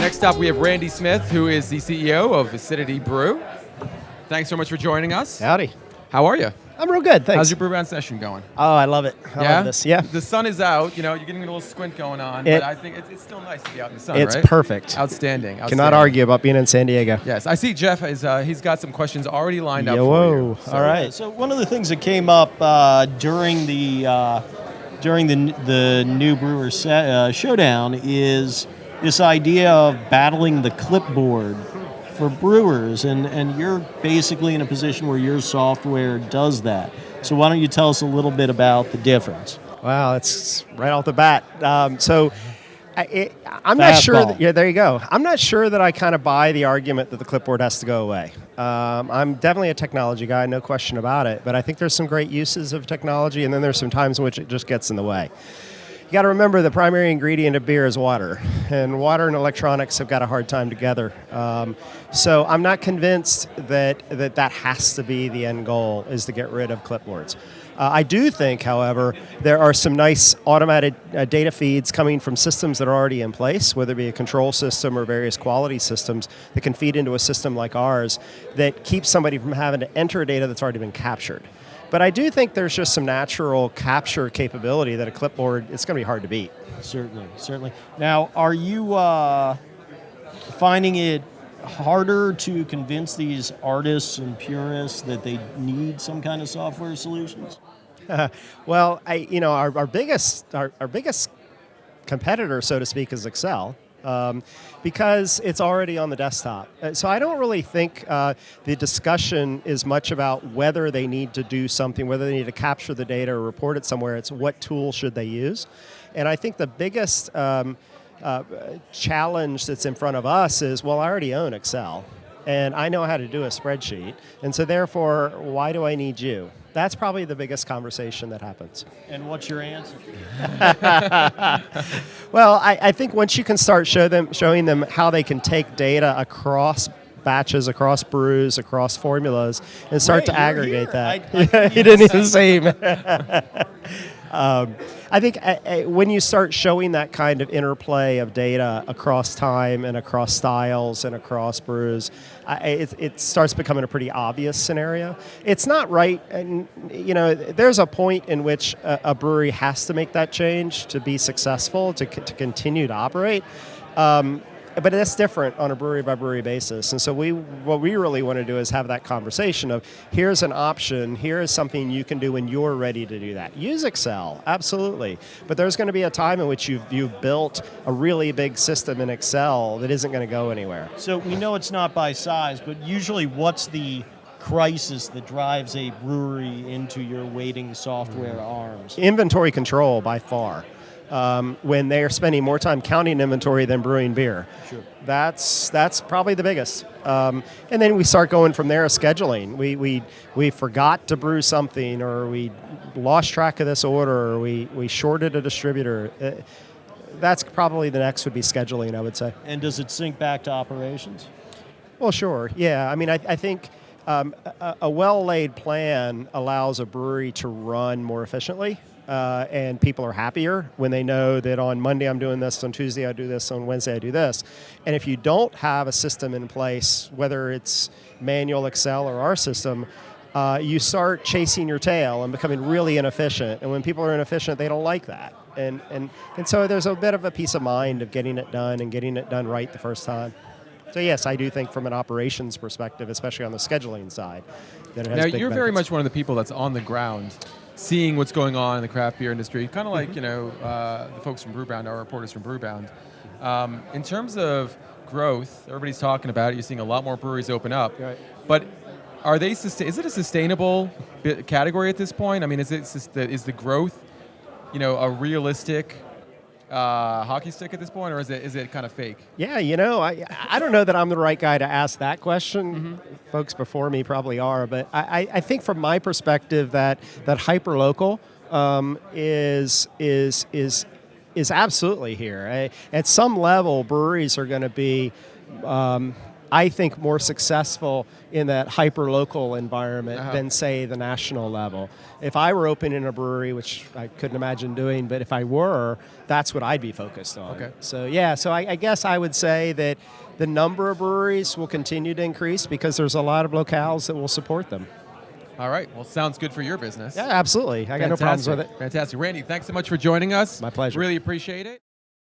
Next up, we have Randy Smith, who is the CEO of VincityBrew. Thanks so much for joining us. Howdy. How are you? I'm real good, thanks. How's your Brewbound session going? Oh, I love it. I love this. Yeah. The sun is out. You know, you're getting a little squint going on, but I think it's still nice to be out in the sun, It's right? perfect. Outstanding. Cannot argue about being in San Diego. Yes, I see Jeff is he's got some questions already lined up Whoa. for you. All right. So one of the things that came up during the new Brewer Showdown is this idea of battling the clipboard for brewers, and you're basically in a position where your software does that. So why don't you tell us a little bit about the difference? Wow, that's right off the bat. I'm not sure that, yeah, there you go. I'm not sure that I kind of buy the argument that the clipboard has to go away. I'm definitely a technology guy, no question about it, but I think there's some great uses of technology, and then there's some times in which it just gets in the way. You got to remember the primary ingredient of beer is water, and water and electronics have got a hard time together. So I'm not convinced that has to be the end goal, is to get rid of clipboards. I do think, however, there are some nice automated data feeds coming from systems that are already in place, whether it be a control system or various quality systems that can feed into a system like ours that keeps somebody from having to enter data that's already been captured. But I do think there's just some natural capture capability that a clipboard, it's going to be hard to beat. Certainly. Now, are you finding it harder to convince these artists and purists that they need some kind of software solutions? Well, our biggest competitor, so to speak, is Excel. Because it's already on the desktop. So I don't really think the discussion is much about whether they need to do something, whether they need to capture the data or report it somewhere. It's what tool should they use. And I think the biggest challenge that's in front of us is, well, I already own Excel, and I know how to do a spreadsheet, and so therefore, why do I need you? That's probably the biggest conversation that happens. And what's your answer? Well, I think once you can start showing them how they can take data across batches, across brews, across formulas, and start to aggregate that. He didn't even say I think when you start showing that kind of interplay of data across time and across styles and across brews, it starts becoming a pretty obvious scenario. It's not right, and there's a point in which a brewery has to make that change to be successful, to continue to operate. But that's different on a brewery-by-brewery basis. And so what we really want to do is have that conversation of, here's an option, here is something you can do when you're ready to do that. Use Excel, absolutely. But there's going to be a time in which you've built a really big system in Excel that isn't going to go anywhere. So we know it's not by size, but usually what's the crisis that drives a brewery into your waiting software arms? Inventory control, by far. When they are spending more time counting inventory than brewing beer. Sure. That's probably the biggest. And then we start going from there, scheduling. We forgot to brew something, or we lost track of this order, or we shorted a distributor. That's probably the next would be scheduling, I would say. And does it sync back to operations? Well, sure. Yeah. I mean, I think a well-laid plan allows a brewery to run more efficiently. And people are happier when they know that on Monday I'm doing this, on Tuesday I do this, on Wednesday I do this. And if you don't have a system in place, whether it's manual Excel or our system, you start chasing your tail and becoming really inefficient. And when people are inefficient, they don't like that. And so there's a bit of a peace of mind of getting it done and getting it done right the first time. So yes, I do think from an operations perspective, especially on the scheduling side, that it has big Now, you're benefits. very much one of the people that's on the ground, seeing what's going on in the craft beer industry, kind of like the folks from Brewbound, our reporters from Brewbound. In terms of growth, everybody's talking about it. You're seeing a lot more breweries open up. Right. But are they? Is it a sustainable category at this point? I mean, is the growth, a realistic hockey stick at this point, or is it kind of fake? Yeah, I don't know that I'm the right guy to ask that question. Mm-hmm. Folks before me probably are, but I think from my perspective that hyperlocal is absolutely here. At some level, breweries are going to be I think, more successful in that hyper-local environment than, say, the national level. If I were opening a brewery, which I couldn't imagine doing, but if I were, that's what I'd be focused on. Okay. So, yeah, so I guess I would say that the number of breweries will continue to increase because there's a lot of locales that will support them. All right. Well, sounds good for your business. Yeah, absolutely. I got no problems with it. Fantastic. Randy, thanks so much for joining us. My pleasure. Really appreciate it.